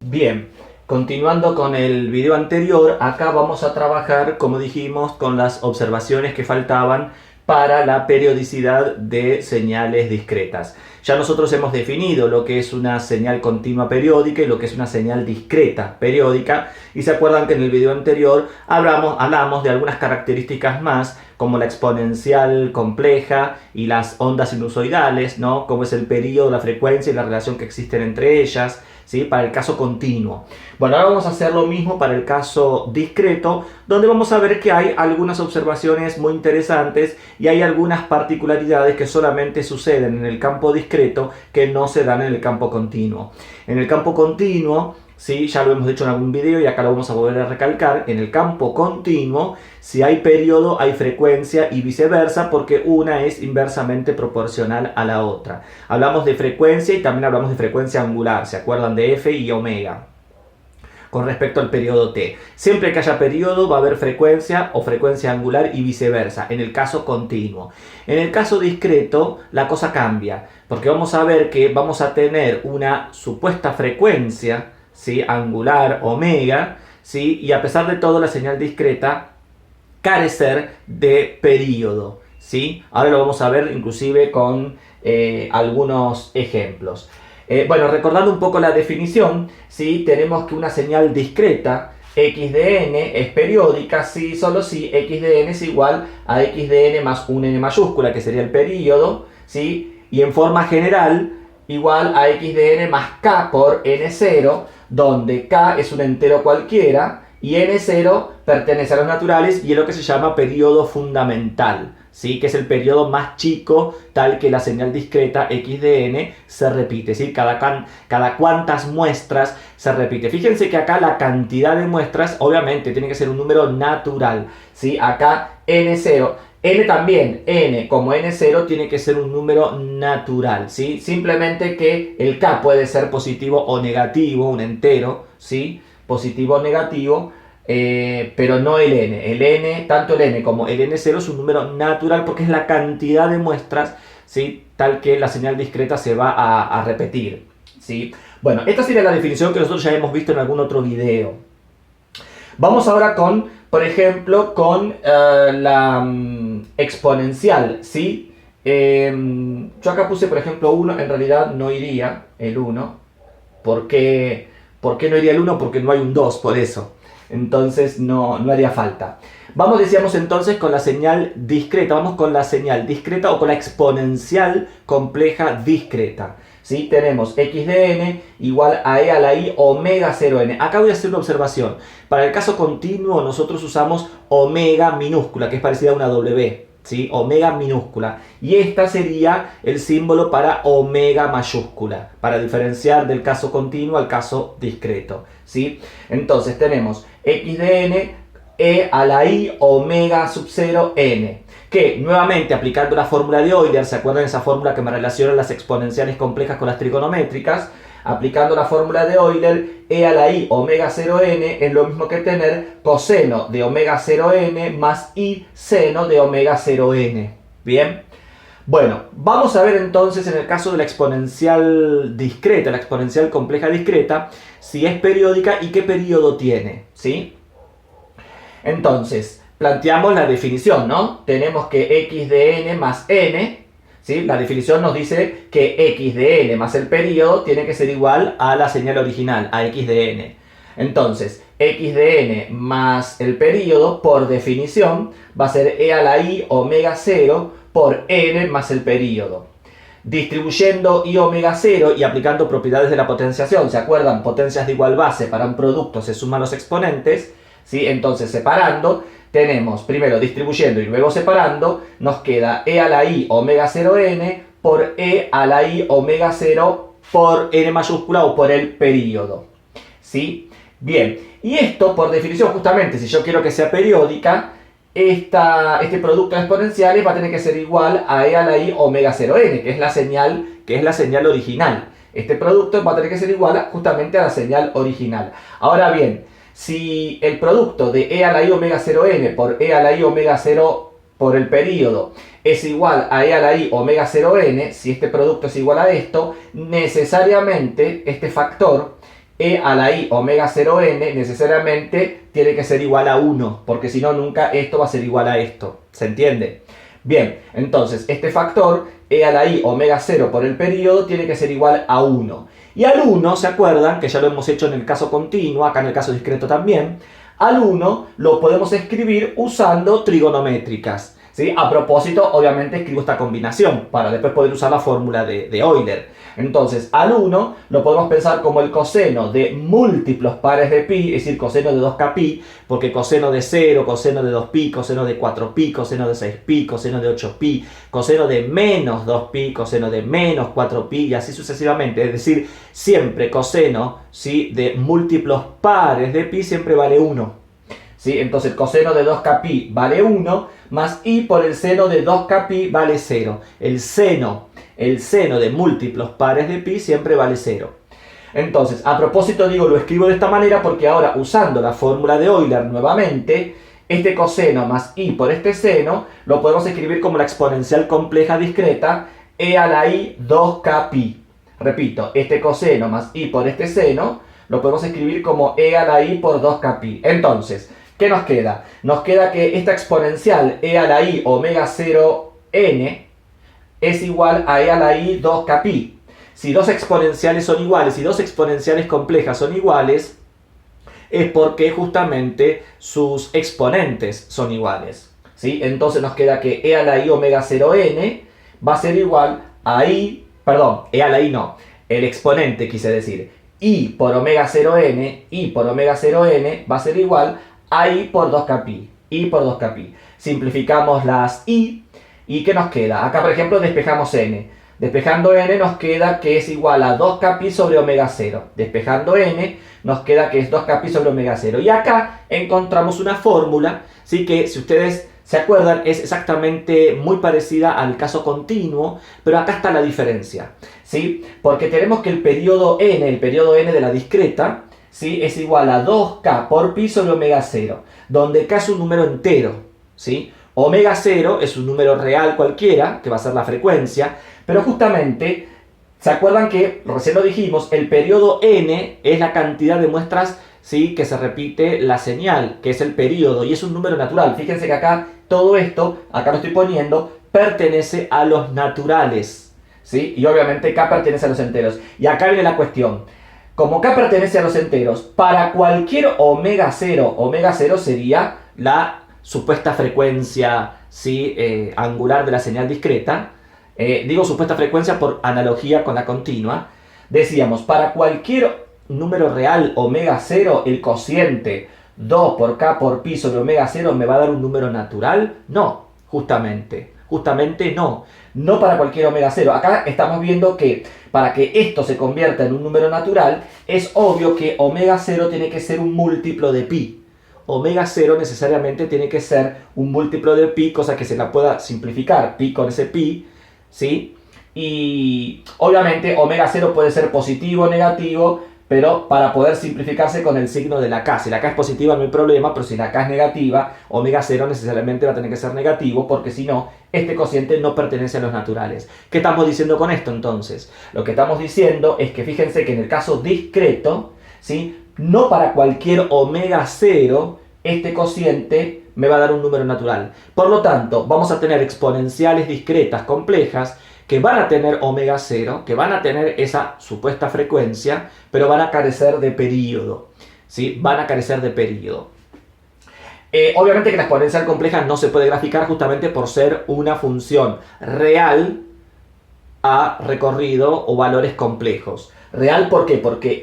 Bien, continuando con el video anterior, acá vamos a trabajar, como dijimos, con las observaciones que faltaban para la periodicidad de señales discretas. Ya nosotros hemos definido lo que es una señal continua periódica y lo que es una señal discreta periódica, y se acuerdan que en el video anterior hablamos de algunas características más, como la exponencial compleja y las ondas sinusoidales, ¿no? Como es el periodo, la frecuencia y la relación que existen entre ellas, ¿sí? Para el caso continuo. Bueno, ahora vamos a hacer lo mismo para el caso discreto, donde vamos a ver que hay algunas observaciones muy interesantes y hay algunas particularidades que solamente suceden en el campo discreto que no se dan en el campo continuo. En el campo continuo, sí, ya lo hemos dicho en algún video y acá lo vamos a volver a recalcar, en el campo continuo, si hay periodo, hay frecuencia y viceversa, porque una es inversamente proporcional a la otra. Hablamos de frecuencia y también hablamos de frecuencia angular, ¿se acuerdan de F y omega? Con respecto al periodo T. Siempre que haya periodo va a haber frecuencia o frecuencia angular y viceversa, en el caso continuo. En el caso discreto la cosa cambia, porque vamos a ver que vamos a tener una supuesta frecuencia, ¿sí? Angular, omega, ¿sí? Y a pesar de todo la señal discreta carecer de periodo, ¿sí? Ahora lo vamos a ver inclusive con algunos ejemplos. Bueno, recordando un poco la definición, ¿sí? Tenemos que una señal discreta x de n es periódica si solo si x de n es igual a x de n más un n mayúscula, que sería el periodo, ¿sí? Y en forma general igual a x de n más k por n0, donde k es un entero cualquiera y n0 pertenece a los naturales y es lo que se llama periodo fundamental, ¿sí? Que es el periodo más chico, tal que la señal discreta x de n se repite, ¿sí? Cada cuantas muestras se repite. Fíjense que acá la cantidad de muestras obviamente tiene que ser un número natural, ¿sí? Acá n0, n también, n como n0 tiene que ser un número natural, ¿sí? Simplemente que el k puede ser positivo o negativo, un entero, ¿sí? Positivo o negativo, pero no el n. El n, tanto el n como el n0 es un número natural porque es la cantidad de muestras, ¿sí? Tal que la señal discreta se va a repetir, ¿sí? Bueno, esta sería la definición que nosotros ya hemos visto en algún otro video. Vamos ahora con, por ejemplo, con la exponencial, ¿sí? Yo acá puse, por ejemplo, 1, en realidad no iría el 1. ¿Por qué no iría el 1? Porque no hay un 2, por eso. Entonces no haría falta. Vamos, decíamos entonces, con la señal discreta. Vamos con la señal discreta o con la exponencial compleja discreta, ¿sí? Tenemos x de n igual a e a la i omega 0n. Acá voy a hacer una observación. Para el caso continuo nosotros usamos omega minúscula, que es parecida a una w, ¿sí? Omega minúscula. Y esta sería el símbolo para omega mayúscula, para diferenciar del caso continuo al caso discreto, ¿sí? Entonces tenemos x de n e a la i omega sub 0 n, que nuevamente aplicando la fórmula de Euler, ¿se acuerdan esa fórmula que me relaciona las exponenciales complejas con las trigonométricas? Aplicando la fórmula de Euler, e a la i omega 0n es lo mismo que tener coseno de omega 0n más i seno de omega 0n. ¿Bien? Bueno, vamos a ver entonces en el caso de la exponencial discreta, la exponencial compleja discreta, si es periódica y qué periodo tiene, ¿sí? Entonces, planteamos la definición, ¿no? Tenemos que x de n más n, ¿sí? La definición nos dice que x de n más el periodo tiene que ser igual a la señal original, a x de n. Entonces, x de n más el periodo, por definición, va a ser e a la i omega 0 por n más el periodo. Distribuyendo i omega 0 y aplicando propiedades de la potenciación, ¿se acuerdan? Potencias de igual base para un producto se suman los exponentes, ¿sí? Entonces, separando, tenemos primero distribuyendo y luego separando, nos queda e a la i omega 0n por e a la i omega 0 por n mayúscula o por el periodo, ¿sí? Bien, y esto por definición, justamente, si yo quiero que sea periódica, este producto de exponenciales va a tener que ser igual a e a la i omega 0n, que es la señal original. Este producto va a tener que ser igual justamente a la señal original. Ahora bien, si el producto de e a la i omega 0n por e a la i omega 0 por el periodo es igual a e a la i omega 0n, si este producto es igual a esto, necesariamente este factor e a la i omega 0n necesariamente tiene que ser igual a 1, porque si no nunca esto va a ser igual a esto. ¿Se entiende? Bien, entonces este factor e a la i omega 0 por el periodo tiene que ser igual a 1. Y al 1, ¿se acuerdan? Que ya lo hemos hecho en el caso continuo, acá en el caso discreto también. Al 1 lo podemos escribir usando trigonométricas. ¿Sí? A propósito, obviamente escribo esta combinación para después poder usar la fórmula de Euler. Entonces, al 1 lo podemos pensar como el coseno de múltiplos pares de pi, es decir, coseno de 2kpi, porque coseno de 0, coseno de 2pi, coseno de 4pi, coseno de 6pi, coseno de 8pi, coseno de menos 2pi, coseno de menos 4pi y así sucesivamente. Es decir, siempre coseno, ¿sí?, de múltiplos pares de pi siempre vale 1. ¿Sí? Entonces el coseno de 2kpi vale 1, más i por el seno de 2kpi vale 0. El seno de múltiplos pares de pi siempre vale 0. Entonces, a propósito digo, lo escribo de esta manera porque ahora, usando la fórmula de Euler nuevamente, este coseno más i por este seno lo podemos escribir como la exponencial compleja discreta e a la i 2kpi. Repito, este coseno más i por este seno lo podemos escribir como e a la i por 2kpi. Entonces, ¿qué nos queda? Nos queda que esta exponencial e a la i omega 0n es igual a e a la i 2kpi. Si dos exponenciales son iguales y dos exponenciales complejas son iguales, es porque justamente sus exponentes son iguales. ¿Sí? Entonces nos queda que e a la i omega 0n va a ser igual a e a la i no, el exponente quise decir, i por omega 0n va a ser igual a i por 2kpi. Simplificamos las i, ¿y qué nos queda? Acá, por ejemplo, despejamos n. Despejando n nos queda que es igual a 2kpi sobre omega 0. Despejando n nos queda que es 2kpi sobre omega 0. Y acá encontramos una fórmula, ¿sí?, que si ustedes se acuerdan es exactamente muy parecida al caso continuo, pero acá está la diferencia, ¿sí? Porque tenemos que el periodo n de la discreta, ¿sí?, es igual a 2k por pi sobre omega 0, donde k es un número entero, ¿sí? Omega 0 es un número real cualquiera, que va a ser la frecuencia, pero justamente, ¿se acuerdan que, recién lo dijimos, el periodo n es la cantidad de muestras, ¿sí?, que se repite la señal, que es el periodo, y es un número natural? Fíjense que acá todo esto, acá lo estoy poniendo, pertenece a los naturales, ¿sí? Y obviamente k pertenece a los enteros. Y acá viene la cuestión. Como k pertenece a los enteros, para cualquier omega 0 sería la supuesta frecuencia, ¿sí?, angular de la señal discreta. Digo supuesta frecuencia por analogía con la continua. Decíamos, para cualquier número real omega 0, el cociente 2 por k por pi sobre omega 0 me va a dar un número natural. No, justamente no. No para cualquier omega 0. Acá estamos viendo que para que esto se convierta en un número natural, es obvio que omega 0 tiene que ser un múltiplo de pi. Omega 0 necesariamente tiene que ser un múltiplo de pi, cosa que se la pueda simplificar, pi con ese pi, ¿sí? Y obviamente omega 0 puede ser positivo o negativo, pero para poder simplificarse con el signo de la k. Si la k es positiva no hay problema, pero si la k es negativa, omega 0 necesariamente va a tener que ser negativo, porque si no, este cociente no pertenece a los naturales. ¿Qué estamos diciendo con esto entonces? Lo que estamos diciendo es que fíjense que en el caso discreto, ¿sí?, no para cualquier omega 0, este cociente me va a dar un número natural. Por lo tanto, vamos a tener exponenciales discretas complejas que van a tener omega 0, que van a tener esa supuesta frecuencia, pero van a carecer de periodo, ¿sí? Van a carecer de periodo. Obviamente que la exponencial compleja no se puede graficar justamente por ser una función real a recorrido o valores complejos. ¿Real por qué? Porque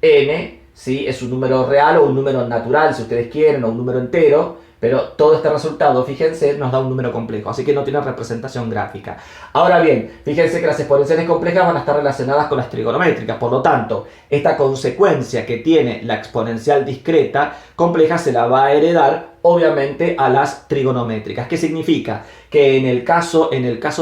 n, ¿sí?, es un número real o un número natural, si ustedes quieren, o un número entero, pero todo este resultado, fíjense, nos da un número complejo, así que no tiene representación gráfica. Ahora bien, fíjense que las exponenciales complejas van a estar relacionadas con las trigonométricas, por lo tanto, esta consecuencia que tiene la exponencial discreta compleja se la va a heredar, obviamente, a las trigonométricas. ¿Qué significa? Que en el caso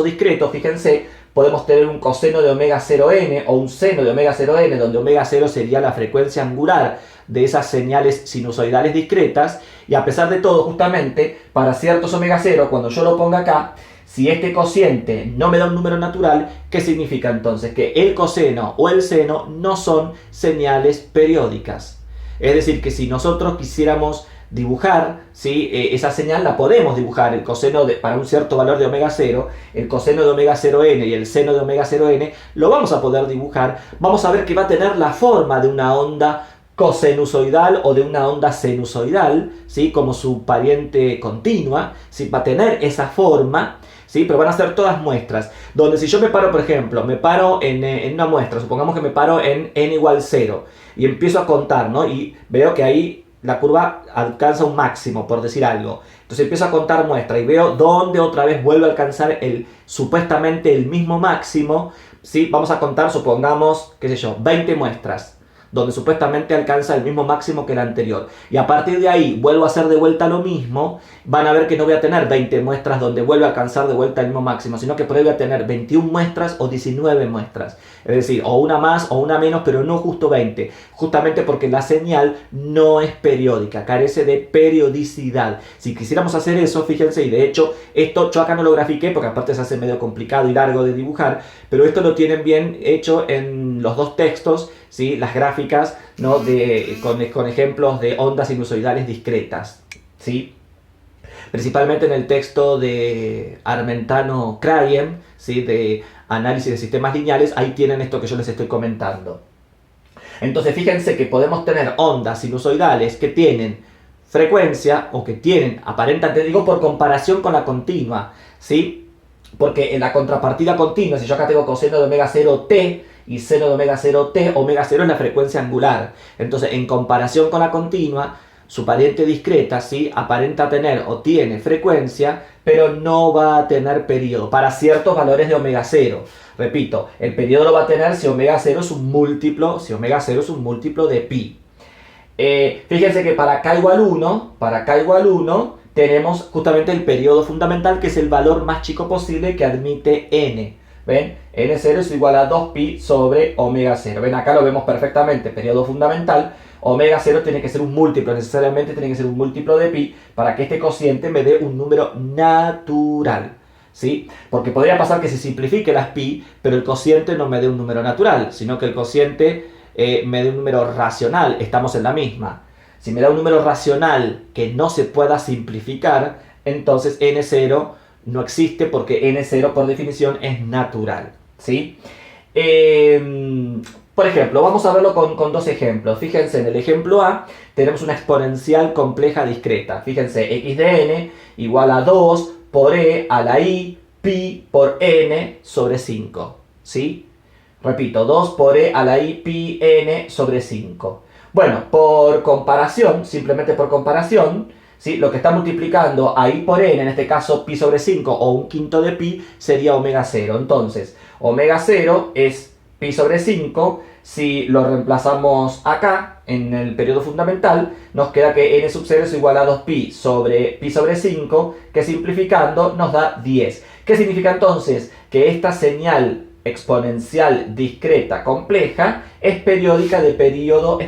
discreto, fíjense, podemos tener un coseno de omega 0n o un seno de omega 0n, donde omega 0 sería la frecuencia angular de esas señales sinusoidales discretas, y a pesar de todo, justamente, para ciertos omega 0, cuando yo lo ponga acá, Si este cociente no me da un número natural, ¿qué significa entonces? Que el coseno o el seno no son señales periódicas. Es decir, que si nosotros quisiéramos dibujar, ¿sí? Esa señal la podemos dibujar, el coseno para un cierto valor de omega 0, el coseno de omega 0n y el seno de omega 0n, lo vamos a poder dibujar. Vamos a ver que va a tener la forma de una onda cosinusoidal o de una onda sinusoidal, ¿sí? Como su pariente continua, ¿sí? Va a tener esa forma, ¿sí? Pero van a ser todas muestras, donde si yo me paro, por ejemplo, me paro en una muestra, supongamos que me paro en n igual 0, y empiezo a contar, ¿no? Y veo que ahí la curva alcanza un máximo, por decir algo. Entonces empiezo a contar muestras y veo dónde otra vez vuelve a alcanzar supuestamente el mismo máximo, ¿sí? Vamos a contar, supongamos, qué sé yo, 20 muestras, donde supuestamente alcanza el mismo máximo que el anterior. Y a partir de ahí vuelvo a hacer de vuelta lo mismo, van a ver que no voy a tener 20 muestras donde vuelve a alcanzar de vuelta el mismo máximo, sino que por ahí voy a tener 21 muestras o 19 muestras. Es decir, o una más o una menos, pero no justo 20. Justamente porque la señal no es periódica, carece de periodicidad. Si quisiéramos hacer eso, fíjense, y de hecho, esto yo acá no lo grafiqué porque aparte se hace medio complicado y largo de dibujar, pero esto lo tienen bien hecho en los dos textos, ¿sí? Las gráficas, ¿no? Con ejemplos de ondas sinusoidales discretas, ¿sí? Principalmente en el texto de Armentano-Krajem, ¿sí? De análisis de sistemas lineales, ahí tienen esto que yo les estoy comentando. Entonces fíjense que podemos tener ondas sinusoidales que tienen frecuencia o que tienen aparentemente, digo por comparación con la continua, ¿sí? Porque en la contrapartida continua, si yo acá tengo coseno de omega 0t y seno de omega 0t, omega 0 es la frecuencia angular. Entonces, en comparación con la continua, su pariente discreta, ¿sí? Aparenta tener o tiene frecuencia, pero no va a tener periodo para ciertos valores de omega 0. Repito, el periodo lo va a tener si omega 0 es un múltiplo, de pi. Fíjense que para k igual 1, tenemos justamente el periodo fundamental, que es el valor más chico posible que admite n. ¿Ven? N0 es igual a 2pi sobre omega 0. ¿Ven? Acá lo vemos perfectamente, periodo fundamental. Omega 0 tiene que ser un múltiplo, necesariamente tiene que ser un múltiplo de pi para que este cociente me dé un número natural, ¿sí? Porque podría pasar que se simplifique las pi, pero el cociente no me dé un número natural, sino que el cociente me dé un número racional. Estamos en la misma. Si me da un número racional que no se pueda simplificar, entonces n0 no existe porque n0 por definición es natural, ¿sí? Por ejemplo, vamos a verlo con dos ejemplos. Fíjense, en el ejemplo A tenemos una exponencial compleja discreta. Fíjense, x de n igual a 2 por e a la i pi por n sobre 5, ¿sí? Repito, 2 por e a la i pi n sobre 5. Bueno, por comparación, simplemente por comparación, ¿sí? Lo que está multiplicando a i por n, en este caso pi sobre 5 o un quinto de pi, sería omega 0. Entonces, omega 0 es pi sobre 5, si lo reemplazamos acá, en el periodo fundamental, nos queda que n sub 0 es igual a 2pi sobre pi sobre 5, que simplificando nos da 10. ¿Qué significa entonces? Que esta señal exponencial discreta compleja es periódica de periodo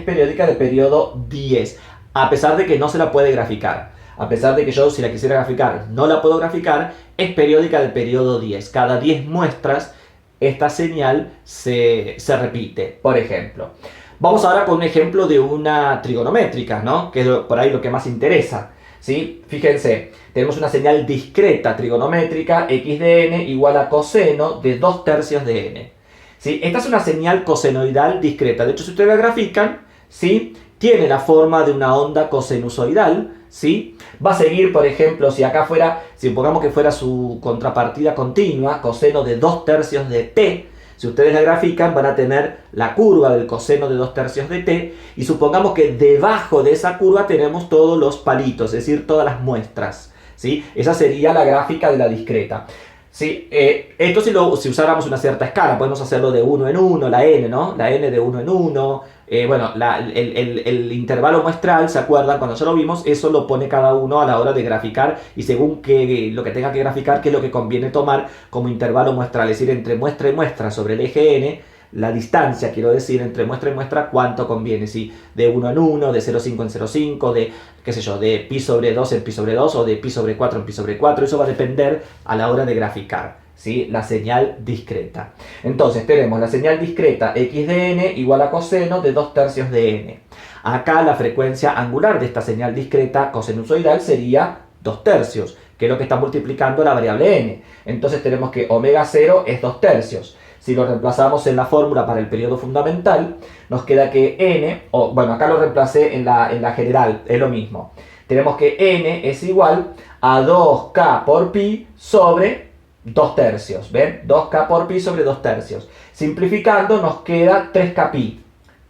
10, a pesar de que no se la puede graficar. A pesar de que yo, si la quisiera graficar, no la puedo graficar, es periódica del periodo 10. Cada 10 muestras esta señal se repite, por ejemplo. Vamos ahora con un ejemplo de una trigonométrica, ¿no? Que es por ahí lo que más interesa, ¿sí? Fíjense, tenemos una señal discreta trigonométrica, x de n igual a coseno de 2/3 de n. ¿Sí? Esta es una señal cosenoidal discreta. De hecho, si ustedes la grafican, ¿sí? Tiene la forma de una onda cosinusoidal, ¿sí? Va a seguir, por ejemplo, si acá fuera, si pongamos que fuera su contrapartida continua, coseno de 2/3 de t, si ustedes la grafican van a tener la curva del coseno de 2/3 de t, y supongamos que debajo de esa curva tenemos todos los palitos, es decir, todas las muestras, ¿sí? Esa sería la gráfica de la discreta. Sí, esto si usáramos una cierta escala, podemos hacerlo de 1 en 1, la n, ¿no? La n de 1 en 1. Bueno, el intervalo muestral, ¿se acuerdan? Cuando ya lo vimos, eso lo pone cada uno a la hora de graficar, y según lo que tenga que graficar, qué es lo que conviene tomar como intervalo muestral, es decir, entre muestra y muestra sobre el eje n, la distancia, quiero decir, entre muestra y muestra, cuánto conviene, si de 1 en 1, de 0,5 en 0,5, de, qué sé yo, de pi sobre 2 en pi sobre 2 o de pi sobre 4 en pi sobre 4, eso va a depender a la hora de graficar, ¿sí? La señal discreta. Entonces tenemos la señal discreta x de n igual a coseno de 2/3 de n. Acá la frecuencia angular de esta señal discreta cosinusoidal sería 2/3, que es lo que está multiplicando la variable n. Entonces tenemos que omega 0 es 2/3. Si lo reemplazamos en la fórmula para el periodo fundamental, nos queda que n, o bueno, acá lo reemplacé en la general, es lo mismo. Tenemos que n es igual a 2k por pi sobre 2/3, ¿ven? 2k por pi sobre 2/3. Simplificando nos queda 3k pi.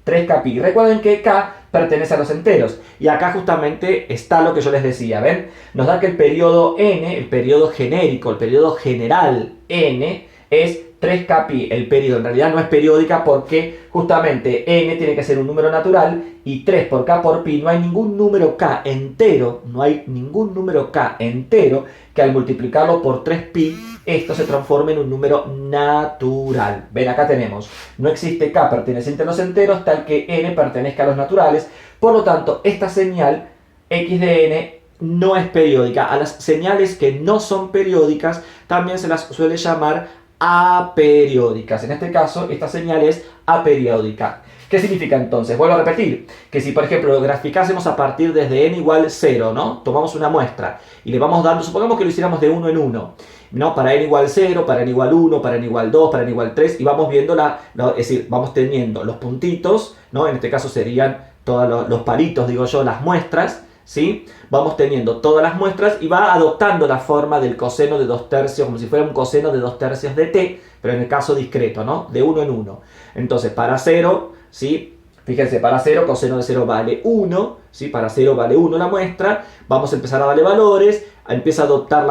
3k pi. Recuerden que k pertenece a los enteros. Y acá justamente está lo que yo les decía, ¿ven? Nos da que el periodo n, el periodo genérico, el periodo general n, es 3k pi. El periodo en realidad no es periódica porque justamente n tiene que ser un número natural y 3 por k por pi, no hay ningún número k entero, no hay ningún número k entero que al multiplicarlo por 3pi esto se transforme en un número natural. Ven, acá tenemos, no existe k perteneciente a los enteros tal que n pertenezca a los naturales, por lo tanto esta señal x de n no es periódica. A las señales que no son periódicas también se las suele llamar aperiódicas. En este caso, esta señal es aperiódica. ¿Qué significa entonces? Vuelvo a repetir, que si por ejemplo lo graficásemos a partir desde n igual 0, ¿no? Tomamos una muestra y le vamos dando, supongamos que lo hiciéramos de 1 en 1, ¿no? Para n igual 0, para n igual 1, para n igual 2, para n igual 3, y vamos viendo es decir, vamos teniendo los puntitos, ¿no? En este caso serían todos los palitos, digo yo, las muestras, ¿sí? Vamos teniendo todas las muestras y va adoptando la forma del coseno de 2/3, como si fuera un coseno de 2/3 de t, pero en el caso discreto, ¿no? De 1 en 1. Entonces, para 0, ¿sí? Fíjense, para 0, coseno de 0 vale 1, ¿sí? Para 0 vale 1 la muestra, vamos a empezar a darle valores, empieza a adoptar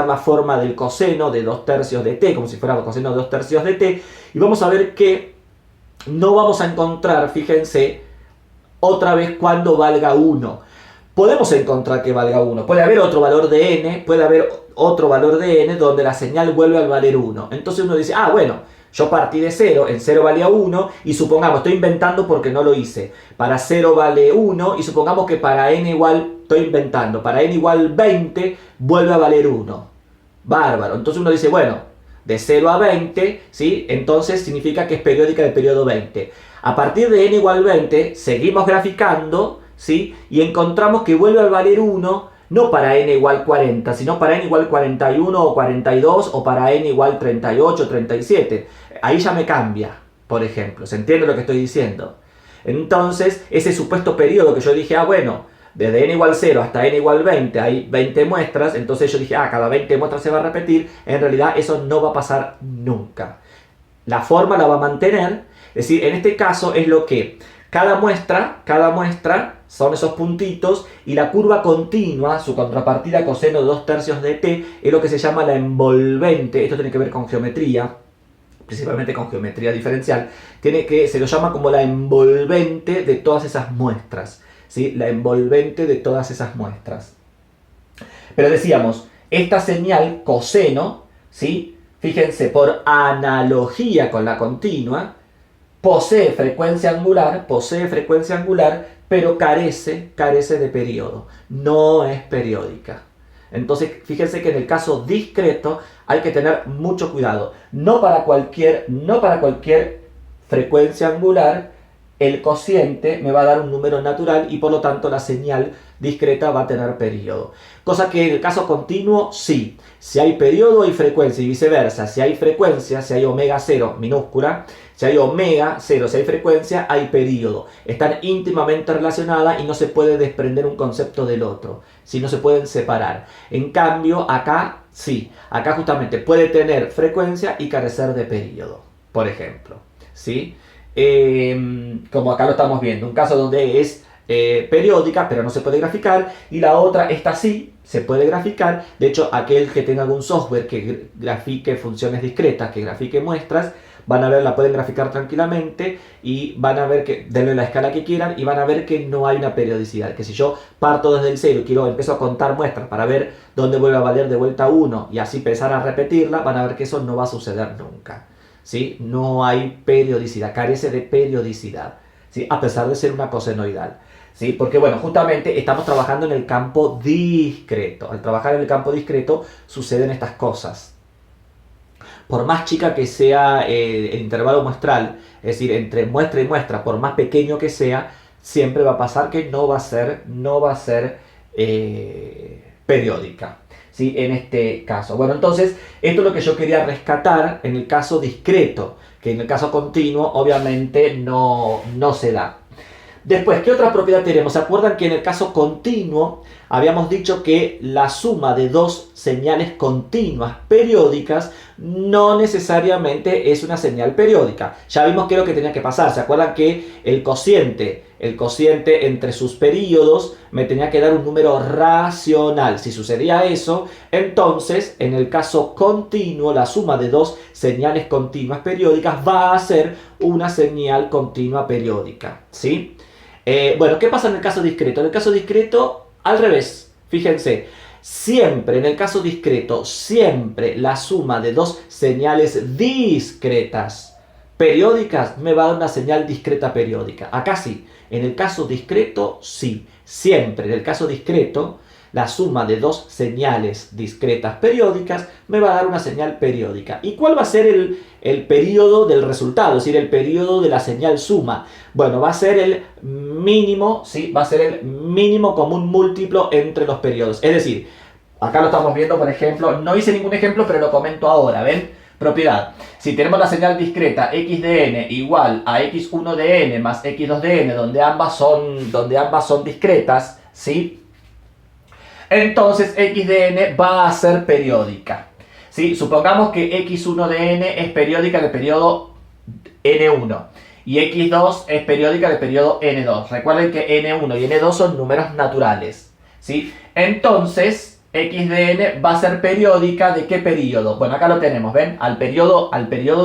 la forma del coseno de 2/3 de t, como si fuera el coseno de 2/3 de t, y vamos a ver que no vamos a encontrar, fíjense, otra vez cuando valga 1. Podemos encontrar que valga 1. Puede haber otro valor de n, puede haber otro valor de n donde la señal vuelve al valer 1. Entonces uno dice, bueno, yo partí de 0, en 0 valía 1 y supongamos, estoy inventando porque no lo hice. Para 0 vale 1 y supongamos que para n igual, estoy inventando, para n igual 20 vuelve a valer 1. Bárbaro. Entonces uno dice, bueno, de 0 a 20, ¿sí? Entonces significa que es periódica del periodo 20. A partir de n igual 20, seguimos graficando, ¿sí? Y encontramos que vuelve a valer 1, no para n igual 40, sino para n igual 41 o 42 o para n igual 38 o 37. Ahí ya me cambia, por ejemplo. ¿Se entiende lo que estoy diciendo? Entonces, ese supuesto periodo que yo dije, bueno, desde n igual 0 hasta n igual 20 hay 20 muestras, entonces yo dije, cada 20 muestras se va a repetir. En realidad eso no va a pasar nunca. La forma la va a mantener, es decir, en este caso es lo que cada muestra son esos puntitos y la curva continua, su contrapartida coseno de 2/3 de t, es lo que se llama la envolvente. Esto tiene que ver con geometría, principalmente con geometría diferencial, se lo llama como la envolvente de todas esas muestras, ¿sí? La envolvente de todas esas muestras. Pero decíamos, esta señal coseno, ¿sí? Fíjense, por analogía con la continua, posee frecuencia angular, pero carece de periodo. No es periódica. Entonces, fíjense que en el caso discreto hay que tener mucho cuidado. No para cualquier frecuencia angular, el cociente me va a dar un número natural y por lo tanto la señal discreta va a tener periodo. Cosa que en el caso continuo, sí. Si hay periodo hay frecuencia y viceversa. Si hay frecuencia, si hay omega 0 minúscula, si hay omega 0, si hay frecuencia, hay periodo. Están íntimamente relacionadas y no se puede desprender un concepto del otro. Si no se pueden separar. En cambio, acá sí. Acá justamente puede tener frecuencia y carecer de periodo, por ejemplo. ¿Sí? Como acá lo estamos viendo. Un caso donde es periódica, pero no se puede graficar. Y la otra, esta sí, se puede graficar. De hecho, aquel que tenga algún software que grafique funciones discretas, que grafique muestras, van a ver, la pueden graficar tranquilamente y van a ver que, denle la escala que quieran y van a ver que no hay una periodicidad. Que si yo parto desde el 0 y empiezo a contar muestras para ver dónde vuelve a valer de vuelta 1 y así empezar a repetirla, van a ver que eso no va a suceder nunca. ¿sí? No hay periodicidad, carece de periodicidad, ¿sí? A pesar de ser una cosenoidal. ¿Sí? Porque bueno, justamente estamos trabajando en el campo discreto. Al trabajar en el campo discreto suceden estas cosas. Por más chica que sea el intervalo muestral, es decir, entre muestra y muestra, por más pequeño que sea, siempre va a pasar que no va a ser periódica. ¿Sí? En este caso. Bueno, entonces, esto es lo que yo quería rescatar en el caso discreto, que en el caso continuo obviamente no se da. Después, ¿qué otra propiedad tenemos? ¿Se acuerdan que en el caso continuo habíamos dicho que la suma de dos señales continuas periódicas no necesariamente es una señal periódica? Ya vimos qué es lo que tenía que pasar. ¿Se acuerdan que el cociente entre sus períodos me tenía que dar un número racional? Si sucedía eso, entonces en el caso continuo la suma de dos señales continuas periódicas va a ser una señal continua periódica, ¿sí? Bueno, ¿qué pasa en el caso discreto? En el caso discreto, al revés. Fíjense, siempre en el caso discreto, siempre la suma de dos señales discretas periódicas me va a dar una señal discreta periódica. Acá sí, en el caso discreto, sí. Siempre en el caso discreto, la suma de dos señales discretas periódicas me va a dar una señal periódica. ¿Y cuál va a ser el periodo del resultado? Es decir, el periodo de la señal suma. Bueno, va a ser el mínimo, ¿sí? Va a ser el mínimo común múltiplo entre los periodos. Es decir, acá lo estamos viendo, por ejemplo, no hice ningún ejemplo, pero lo comento ahora, ¿ven? Propiedad. Si tenemos la señal discreta x de n igual a x1 de n más x2 de n, donde ambas son discretas, ¿sí? Entonces x de n va a ser periódica. ¿Sí? Supongamos que x1 de n es periódica del periodo n1 y x2 es periódica del periodo n2. Recuerden que n1 y n2 son números naturales, ¿sí? Entonces x de n va a ser periódica ¿de qué periodo? Bueno, acá lo tenemos, ¿ven? Al periodo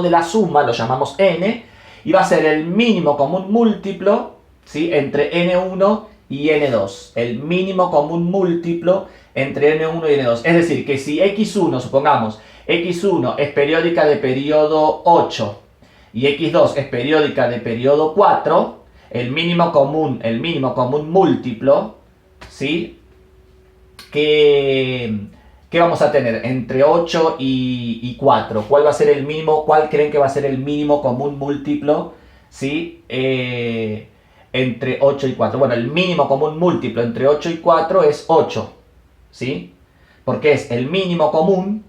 de la suma lo llamamos n y va a ser el mínimo común múltiplo, ¿sí? Entre n1 y n2, el mínimo común múltiplo entre n1 y n2. Es decir, que si x1, supongamos, x1 es periódica de periodo 8 y x2 es periódica de periodo 4, el mínimo común múltiplo, ¿sí? ¿Qué vamos a tener? Entre 8 y 4. ¿Cuál va a ser el mínimo? ¿Cuál creen que va a ser el mínimo común múltiplo? ¿Sí? Entre 8 y 4. Bueno, el mínimo común múltiplo entre 8 y 4 es 8, ¿sí? Porque es el mínimo común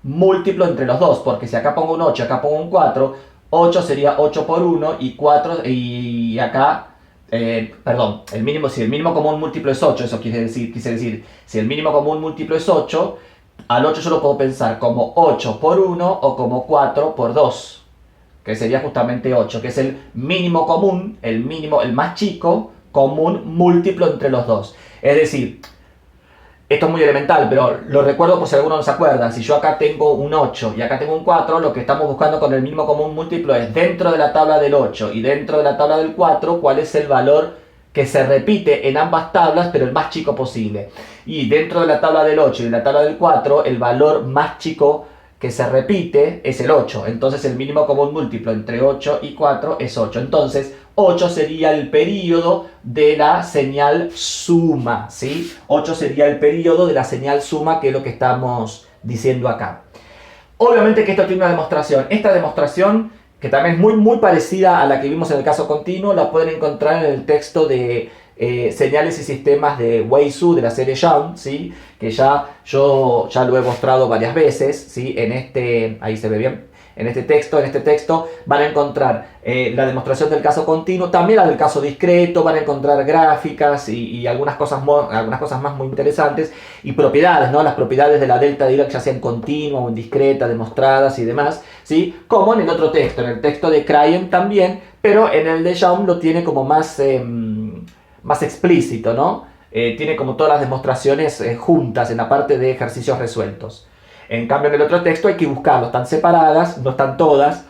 múltiplo entre los dos, porque si acá pongo un 8, acá pongo un 4, 8 sería 8 por 1 y 4, y acá, perdón, el mínimo común múltiplo es 8, eso quise decir, si el mínimo común múltiplo es 8, al 8 yo lo puedo pensar como 8 por 1 o como 4 por 2. Que sería justamente 8, que es el mínimo común, el más chico común múltiplo entre los dos. Es decir, esto es muy elemental, pero lo recuerdo por si alguno no se acuerda. Si yo acá tengo un 8 y acá tengo un 4, lo que estamos buscando con el mínimo común múltiplo es dentro de la tabla del 8 y dentro de la tabla del 4, cuál es el valor que se repite en ambas tablas, pero el más chico posible. Y dentro de la tabla del 8 y de la tabla del 4, el valor más chico que se repite es el 8. Entonces el mínimo común múltiplo entre 8 y 4 es 8. Entonces 8 sería el período de la señal suma, ¿sí? 8 sería el período de la señal suma, que es lo que estamos diciendo acá. Obviamente que esto tiene una demostración. Esta demostración, que también es muy parecida a la que vimos en el caso continuo, la pueden encontrar en el texto de señales y sistemas de Wei Su, de la serie Young, ¿sí? Que yo ya lo he mostrado varias veces, ¿sí? Ahí se ve bien, en este texto van a encontrar la demostración del caso continuo, también la del caso discreto, van a encontrar gráficas y algunas cosas más muy interesantes, y propiedades, ¿no? Las propiedades de la delta Dirac, ya sean continua o indiscreta, demostradas y demás, ¿sí? Como en el otro texto, en el texto de Crayon también, pero en el de Young lo tiene como más explícito, ¿no? Tiene como todas las demostraciones juntas en la parte de ejercicios resueltos. En cambio, en el otro texto hay que buscarlo, están separadas, no están todas.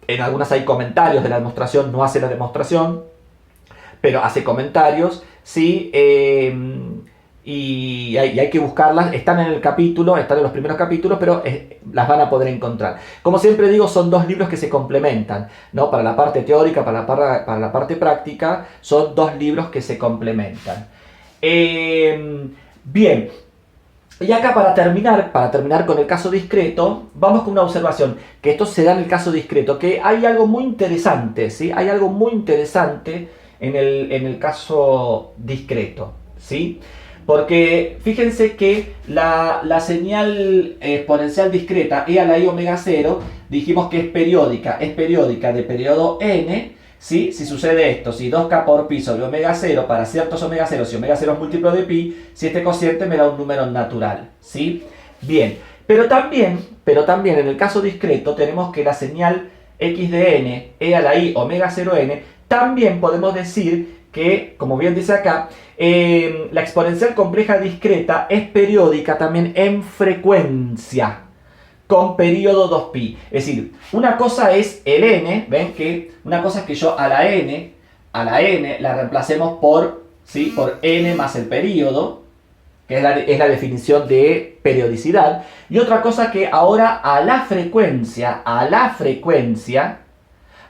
En algunas hay comentarios de la demostración, no hace la demostración, pero hace comentarios, ¿sí? y hay que buscarlas, están en el capítulo, están en los primeros capítulos, pero las van a poder encontrar. Como siempre digo, son dos libros que se complementan, ¿no? Para la parte teórica, para la parte práctica, son dos libros que se complementan. Bien, y acá para terminar con el caso discreto, vamos con una observación, que esto se da en el caso discreto, que hay algo muy interesante, ¿sí? Hay algo muy interesante en el caso discreto, ¿sí? Porque fíjense que la señal exponencial discreta e a la i omega 0, dijimos que es periódica de periodo n, ¿sí? Si sucede esto, si 2k por pi sobre omega 0 para ciertos omega 0, si omega 0 es múltiplo de pi, si este cociente me da un número natural, ¿sí? Bien, pero también en el caso discreto tenemos que la señal x de n e a la i omega 0n, también podemos decir que, como bien dice acá, la exponencial compleja discreta es periódica también en frecuencia, con periodo 2pi. Es decir, una cosa es el n, ven que una cosa es que yo a la n la reemplacemos por, ¿sí? Por n más el periodo, que es la definición de periodicidad, y otra cosa que ahora a la frecuencia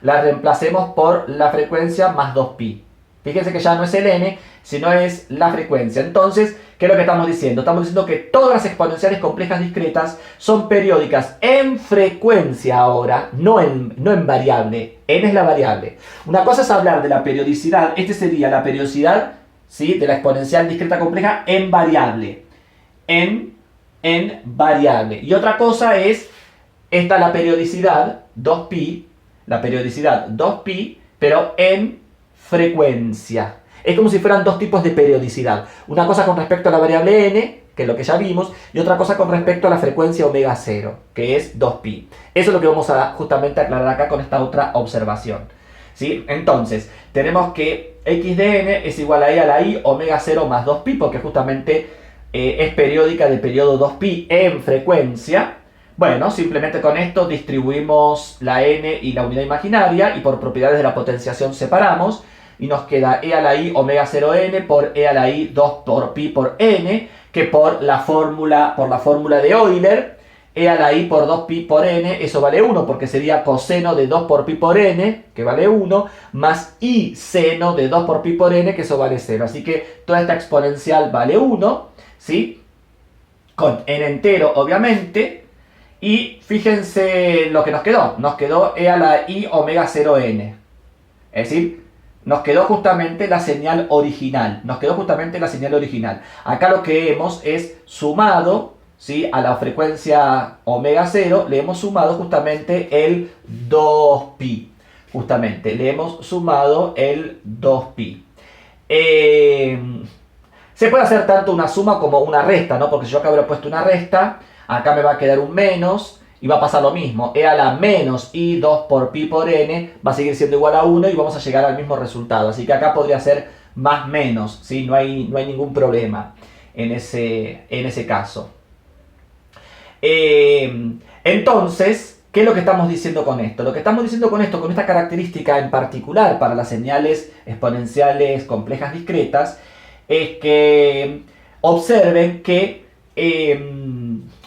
la reemplacemos por la frecuencia más 2pi. Fíjense que ya no es el n, sino es la frecuencia. Entonces, ¿qué es lo que estamos diciendo? Estamos diciendo que todas las exponenciales complejas discretas son periódicas en frecuencia ahora, no en variable. N es la variable. Una cosa es hablar de la periodicidad. Este sería la periodicidad, ¿sí? De la exponencial discreta compleja en variable. En variable. Y otra cosa es la periodicidad 2pi, pero en frecuencia. Es como si fueran dos tipos de periodicidad. Una cosa con respecto a la variable n, que es lo que ya vimos, y otra cosa con respecto a la frecuencia omega 0, que es 2pi. Eso es lo que vamos a justamente aclarar acá con esta otra observación, ¿sí? Entonces, tenemos que x de n es igual a la i omega 0 más 2pi, porque justamente es periódica de periodo 2pi en frecuencia. Bueno, simplemente con esto distribuimos la n y la unidad imaginaria, y por propiedades de la potenciación separamos, y nos queda e a la i omega 0n por e a la i 2 por pi por n, que por la fórmula de Euler, e a la i por 2pi por n, eso vale 1, porque sería coseno de 2 por pi por n, que vale 1, más i seno de 2 por pi por n, que eso vale 0. Así que toda esta exponencial vale 1, ¿sí? Con n entero, obviamente. Y fíjense lo que nos quedó e a la i omega 0n. Es decir, nos quedó justamente la señal original. Acá lo que hemos es sumado, ¿sí? A la frecuencia omega 0 le hemos sumado justamente el 2pi. Se puede hacer tanto una suma como una resta, ¿no? Porque si yo acá hubiera puesto una resta, acá me va a quedar un menos y va a pasar lo mismo. E a la menos i 2 por pi por n va a seguir siendo igual a 1 y vamos a llegar al mismo resultado. Así que acá podría ser más menos, ¿sí? No hay ningún problema en ese caso. Entonces, ¿qué es lo que estamos diciendo con esto? Lo que estamos diciendo con esto, con esta característica en particular para las señales exponenciales complejas discretas, es que observen que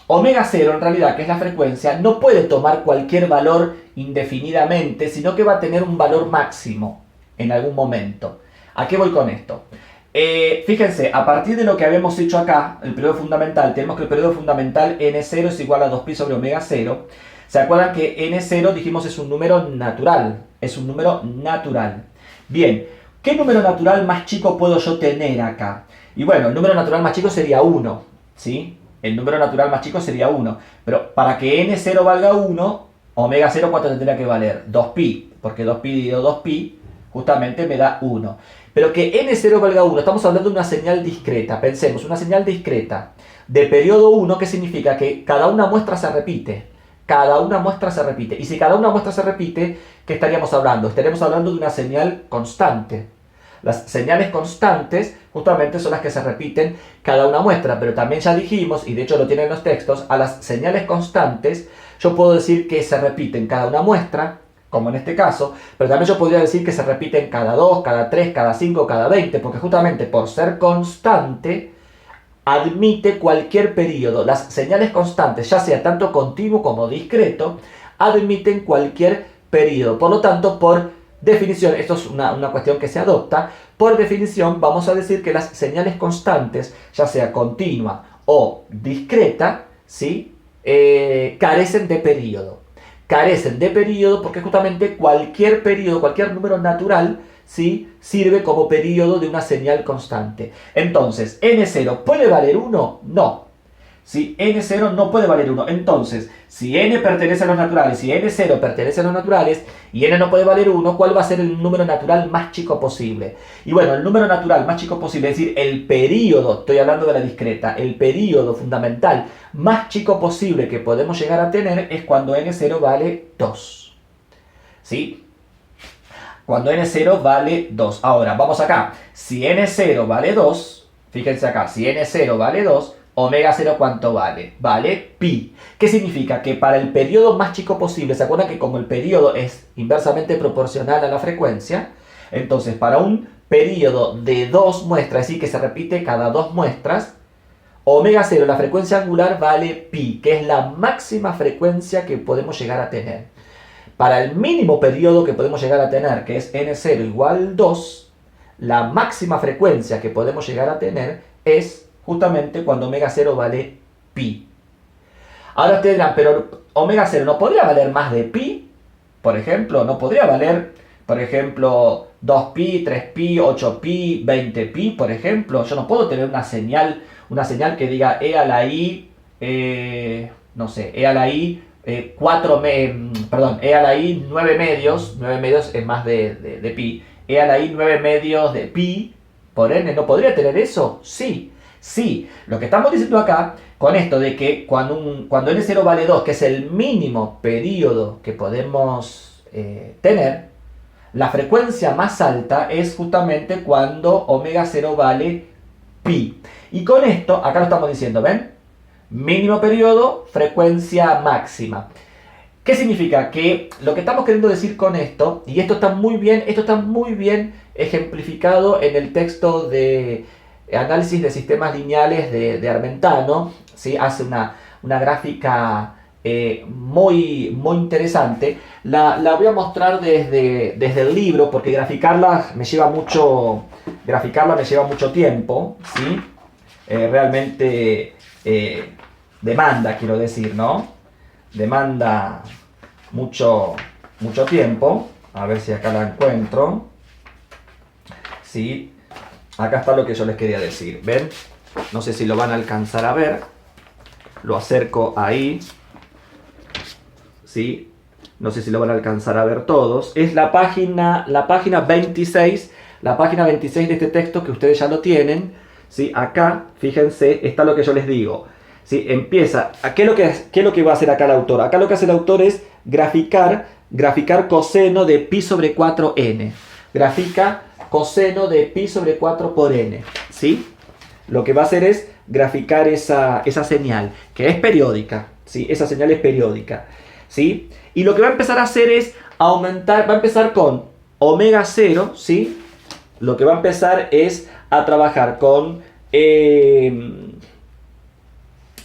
omega 0 en realidad, que es la frecuencia, no puede tomar cualquier valor indefinidamente, sino que va a tener un valor máximo en algún momento. ¿A qué voy con esto? Fíjense, a partir de lo que habíamos hecho acá, el periodo fundamental, tenemos que el periodo fundamental n0 es igual a 2pi sobre omega 0. ¿Se acuerdan que n0 dijimos es un número natural? Bien, ¿qué número natural más chico puedo yo tener acá? Y bueno, el número natural más chico sería 1, ¿sí? El número natural más chico sería 1. Pero para que n0 valga 1, omega 0, ¿cuánto tendría que valer? 2pi, porque 2pi dividido 2pi justamente me da 1. Pero que n0 valga 1, estamos hablando de una señal discreta. Pensemos, una señal discreta de periodo 1, ¿qué significa? Que cada una muestra se repite. Y si cada una muestra se repite, ¿qué estaríamos hablando? Estaríamos hablando de una señal constante. Las señales constantes justamente son las que se repiten cada una muestra, pero también ya dijimos, y de hecho lo tienen los textos, a las señales constantes yo puedo decir que se repiten cada una muestra, como en este caso, pero también yo podría decir que se repiten cada 2, cada 3, cada 5, cada 20, porque justamente por ser constante admite cualquier periodo. Las señales constantes, ya sea tanto continuo como discreto, admiten cualquier periodo. Por lo tanto, por definición, esto es una cuestión que se adopta, por definición vamos a decir que las señales constantes, ya sea continua o discreta, ¿sí? Carecen de periodo. Carecen de periodo porque justamente cualquier periodo, cualquier número natural, ¿sí? Sirve como periodo de una señal constante. Entonces, n0 ¿puede valer 1? No. ¿Sí? n0 no puede valer 1. Entonces, si n pertenece a los naturales y n0 pertenece a los naturales y n no puede valer 1, ¿cuál va a ser el número natural más chico posible? Y bueno, el número natural más chico posible, es decir, el periodo, estoy hablando de la discreta, el periodo fundamental más chico posible que podemos llegar a tener es cuando n0 vale 2. ¿Sí? Cuando n0 vale 2. Ahora, vamos acá. Si n0 vale 2, fíjense acá, si n0 vale 2, omega 0 ¿cuánto vale? Vale pi. ¿Qué significa? Que para el periodo más chico posible, ¿se acuerdan que como el periodo es inversamente proporcional a la frecuencia? Entonces, para un periodo de 2 muestras, es decir, que se repite cada 2 muestras, omega 0, la frecuencia angular, vale pi, que es la máxima frecuencia que podemos llegar a tener. Para el mínimo periodo que podemos llegar a tener, que es n0 igual 2, la máxima frecuencia que podemos llegar a tener es justamente cuando omega 0 vale pi. Ahora ustedes dirán, pero omega 0 ¿no podría valer más de pi? Por ejemplo, ¿no podría valer, por ejemplo, 2pi, 3pi, 8pi, 20pi, por ejemplo? Yo no puedo tener una señal que diga e a la i, no sé, e a la i 9 medios, 9 medios es más de pi, e a la i 9 medios de pi por n, ¿no podría tener eso? Sí, sí, lo que estamos diciendo acá, con esto de que cuando n0 vale 2, que es el mínimo periodo que podemos tener, la frecuencia más alta es justamente cuando omega 0 vale pi. Y con esto, acá lo estamos diciendo, ¿ven? Mínimo periodo, frecuencia máxima. ¿Qué significa? Que lo que estamos queriendo decir con esto, y esto está muy bien ejemplificado en el texto de análisis de sistemas lineales de Armentano, ¿sí? Hace una gráfica muy interesante. La voy a mostrar desde el libro, porque graficarla me lleva mucho tiempo, ¿sí? Realmente demanda, quiero decir, ¿no? Demanda mucho tiempo. A ver si acá la encuentro. Sí, acá está lo que yo les quería decir. ¿Ven? No sé si lo van a alcanzar a ver. Lo acerco ahí. ¿Sí? No sé si lo van a alcanzar a ver todos. Es la página 26. La página 26 de este texto que ustedes ya lo tienen. ¿Sí? Acá, fíjense, está lo que yo les digo. ¿Sí? Empieza. ¿Qué es lo que va a hacer acá el autor? Acá lo que hace el autor es graficar coseno de pi sobre 4n. Grafica coseno de pi sobre 4 por n. ¿Sí? Lo que va a hacer es graficar esa señal, que es periódica. ¿Sí? Esa señal es periódica. ¿Sí? Y lo que va a empezar a hacer es aumentar, va a empezar con omega 0, ¿sí? Lo que va a empezar es a trabajar con... en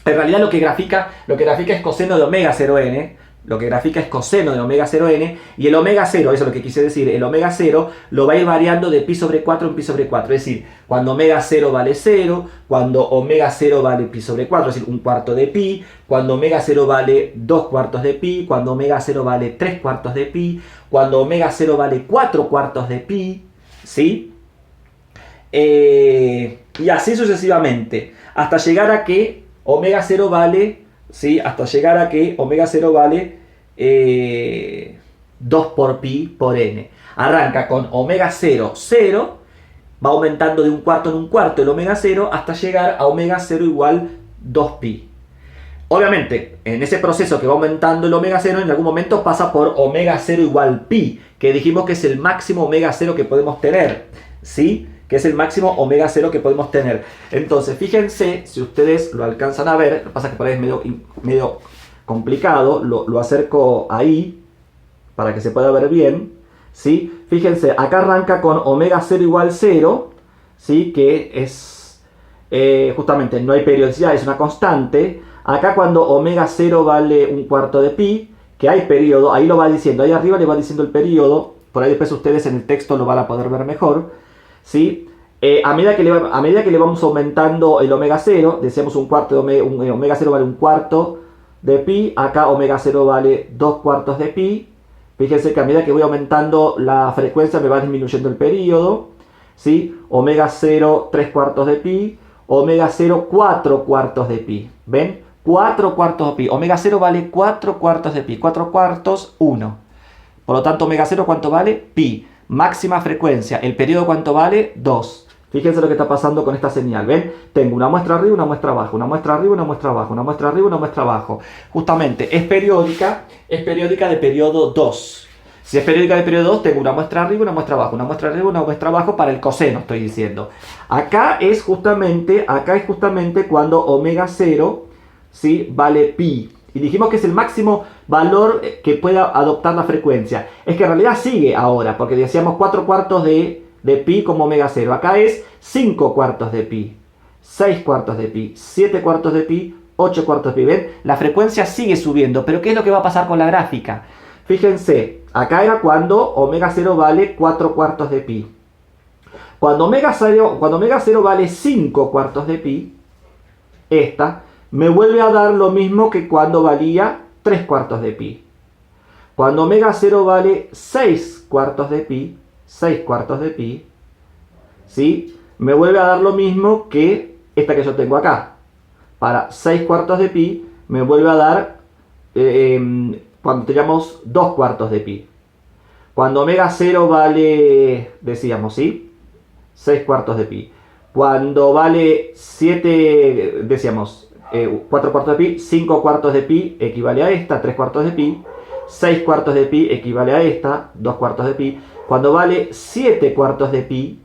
realidad lo que grafica es coseno de omega 0n. Lo que grafica es coseno de omega 0n. Y el omega 0, eso es lo que quise decir, el omega 0 lo va a ir variando de pi sobre 4 en pi sobre 4. Es decir, cuando omega 0 vale 0, cuando omega 0 vale pi sobre 4, es decir, un cuarto de pi, cuando omega 0 vale 2 cuartos de pi, cuando omega 0 vale 3 cuartos de pi, cuando omega 0 vale 4 cuartos de pi, ¿sí? Y así sucesivamente, hasta llegar a que omega 0 vale, ¿sí? Hasta llegar a que omega 0 vale 2 por pi por n. Arranca con omega 0, 0, va aumentando de un cuarto en un cuarto el omega 0 hasta llegar a omega 0 igual 2pi. Obviamente, en ese proceso que va aumentando el omega 0, en algún momento pasa por omega 0 igual pi, que dijimos que es el máximo omega 0 que podemos tener, ¿sí? Que es el máximo omega 0 que podemos tener. Entonces, fíjense, si ustedes lo alcanzan a ver, lo que pasa es que por ahí es medio complicado, lo acerco ahí, para que se pueda ver bien, ¿sí? Fíjense, acá arranca con omega 0 igual 0, ¿sí? Que es justamente no hay periodicidad, es una constante. Acá cuando omega 0 vale un cuarto de pi, que hay periodo, ahí lo va diciendo, ahí arriba le va diciendo el periodo, por ahí después ustedes en el texto lo van a poder ver mejor, ¿sí? A medida que le vamos aumentando el omega 0, decíamos un cuarto de omega 0 vale un cuarto de pi, acá omega 0 vale 2 cuartos de pi. Fíjense que a medida que voy aumentando la frecuencia me va disminuyendo el periodo, ¿sí? Omega 0 3 cuartos de pi, omega 0 4 cuartos de pi, ¿ven? 4 cuartos de pi, omega 0 vale 4 cuartos de pi, 4 cuartos 1. Por lo tanto, omega 0 ¿cuánto vale? Pi. Máxima frecuencia, el periodo ¿cuánto vale? 2. Fíjense lo que está pasando con esta señal, ¿ven? Tengo una muestra arriba, una muestra abajo, una muestra arriba, una muestra abajo, una muestra arriba, una muestra abajo. Justamente, es periódica de periodo 2. Si es periódica de periodo 2, tengo una muestra arriba, una muestra abajo, una muestra arriba, una muestra abajo para el coseno, estoy diciendo. Acá es justamente cuando omega 0, ¿sí? Vale pi. Y dijimos que es el máximo valor que pueda adoptar la frecuencia. Es que en realidad sigue ahora, porque decíamos 4 cuartos de pi como omega 0. Acá es 5 cuartos de pi, 6 cuartos de pi, 7 cuartos de pi, 8 cuartos de pi. ¿Ven? La frecuencia sigue subiendo, pero ¿qué es lo que va a pasar con la gráfica? Fíjense, acá era cuando omega 0 vale 4 cuartos de pi. Cuando omega 0 vale 5 cuartos de pi, esta me vuelve a dar lo mismo que cuando valía 3 cuartos de pi. Cuando omega 0 vale 6 cuartos de pi, 6 cuartos de pi, ¿sí? Me vuelve a dar lo mismo que esta que yo tengo acá. Para 6 cuartos de pi me vuelve a dar cuando tengamos 2 cuartos de pi. Cuando omega 0 vale, decíamos, ¿sí? 6 cuartos de pi. Cuando vale 7, decíamos, 4 cuartos de pi, 5 cuartos de pi equivale a esta, 3 cuartos de pi. 6 cuartos de pi equivale a esta, 2 cuartos de pi. Cuando vale 7 cuartos de pi,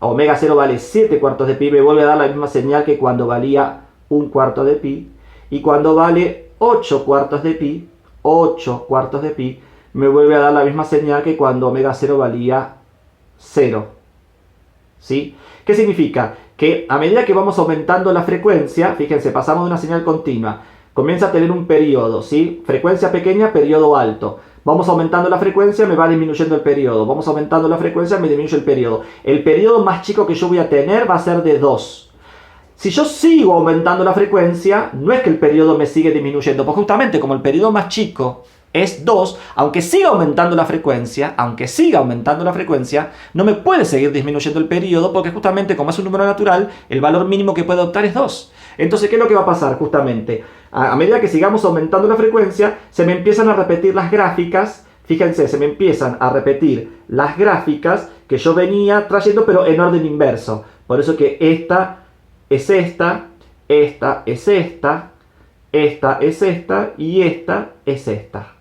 omega 0 vale 7 cuartos de pi, me vuelve a dar la misma señal que cuando valía 1 cuarto de pi. Y cuando vale 8 cuartos de pi, 8 cuartos de pi, me vuelve a dar la misma señal que cuando omega 0 valía 0. ¿Sí? ¿Qué significa? Que a medida que vamos aumentando la frecuencia, fíjense, pasamos de una señal continua, comienza a tener un periodo, ¿sí? Frecuencia pequeña, periodo alto. Vamos aumentando la frecuencia, me va disminuyendo el periodo. Vamos aumentando la frecuencia, me disminuye el periodo. El periodo más chico que yo voy a tener va a ser de 2. Si yo sigo aumentando la frecuencia, no es que el periodo me sigue disminuyendo, porque justamente como el periodo más chico es 2, aunque siga aumentando la frecuencia, no me puede seguir disminuyendo el periodo, porque justamente como es un número natural, el valor mínimo que puede adoptar es 2. Entonces, ¿qué es lo que va a pasar? Justamente, a medida que sigamos aumentando la frecuencia, se me empiezan a repetir las gráficas. Fíjense, se me empiezan a repetir las gráficas que yo venía trayendo, pero en orden inverso. Por eso que esta es esta, esta es esta, esta es esta y esta es esta.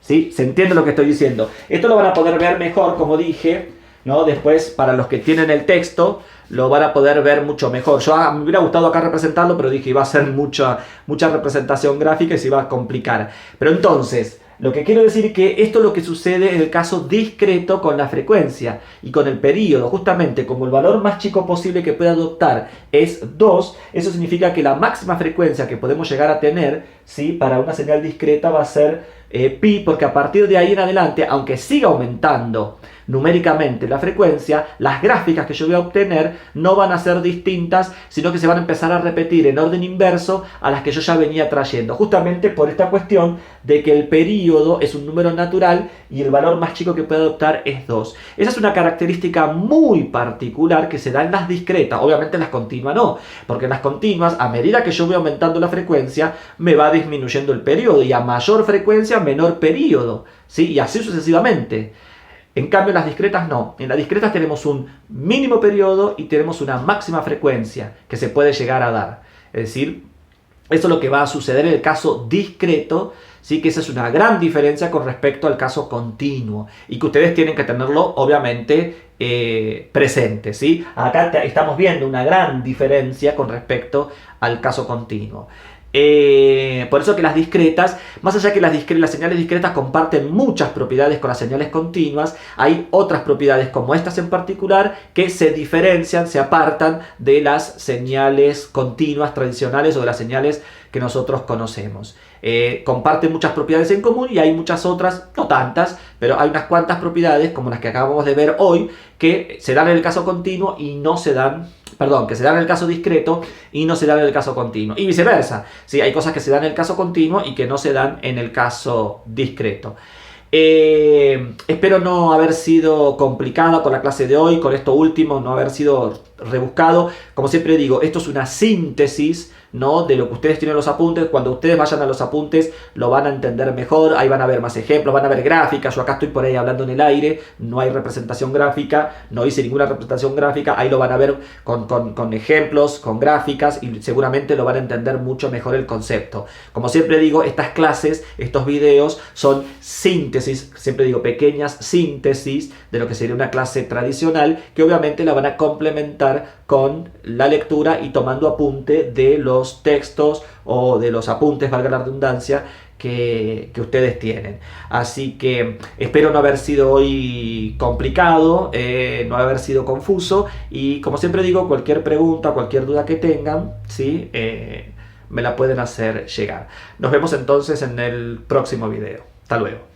¿Sí? ¿Se entiende lo que estoy diciendo? Esto lo van a poder ver mejor, como dije, ¿no? Después, para los que tienen el texto, lo van a poder ver mucho mejor. Me hubiera gustado acá representarlo, pero dije iba a ser mucha representación gráfica y se iba a complicar. Pero entonces, lo que quiero decir es que esto es lo que sucede en el caso discreto con la frecuencia y con el periodo. Justamente, como el valor más chico posible que puede adoptar es 2, eso significa que la máxima frecuencia que podemos llegar a tener, ¿sí? Para una señal discreta va a ser pi, porque a partir de ahí en adelante, aunque siga aumentando numéricamente la frecuencia, las gráficas que yo voy a obtener no van a ser distintas, sino que se van a empezar a repetir en orden inverso a las que yo ya venía trayendo, justamente por esta cuestión de que el periodo es un número natural y el valor más chico que puede adoptar es 2. Esa es una característica muy particular que se da en las discretas. Obviamente en las continuas no, porque en las continuas, a medida que yo voy aumentando la frecuencia, me va disminuyendo el periodo, y a mayor frecuencia, menor periodo, ¿sí? Y así sucesivamente. En cambio, en las discretas no. En las discretas tenemos un mínimo periodo y tenemos una máxima frecuencia que se puede llegar a dar. Es decir, eso es lo que va a suceder en el caso discreto, ¿sí? Que esa es una gran diferencia con respecto al caso continuo y que ustedes tienen que tenerlo, obviamente, presente, ¿sí? Acá estamos viendo una gran diferencia con respecto al caso continuo. Por eso que las discretas, más allá que las señales discretas comparten muchas propiedades con las señales continuas, hay otras propiedades como estas en particular que se diferencian, se apartan de las señales continuas tradicionales o de las señales que nosotros conocemos. Comparten muchas propiedades en común y hay muchas otras, no tantas, pero hay unas cuantas propiedades como las que acabamos de ver hoy que se dan en el caso continuo y no se dan, perdón, que se dan en el caso discreto y no se dan en el caso continuo. Y viceversa, ¿sí? Hay cosas que se dan en el caso continuo y que no se dan en el caso discreto. Espero no haber sido complicado con la clase de hoy, con esto último, no haber sido rebuscado. Como siempre digo, esto es una síntesis, ¿no?, de lo que ustedes tienen en los apuntes. Cuando ustedes vayan a los apuntes lo van a entender mejor, ahí van a ver más ejemplos, van a ver gráficas. Yo acá estoy por ahí hablando en el aire, no hay representación gráfica, no hice ninguna representación gráfica, ahí lo van a ver con ejemplos, con gráficas, y seguramente lo van a entender mucho mejor el concepto. Como siempre digo, estas clases, estos videos son síntesis, siempre digo pequeñas síntesis de lo que sería una clase tradicional, que obviamente la van a complementar con la lectura y tomando apunte de los textos o de los apuntes, valga la redundancia, que ustedes tienen. Así que espero no haber sido hoy complicado, no haber sido confuso, y como siempre digo, cualquier pregunta, cualquier duda que tengan, ¿sí?, me la pueden hacer llegar. Nos vemos entonces en el próximo video. Hasta luego.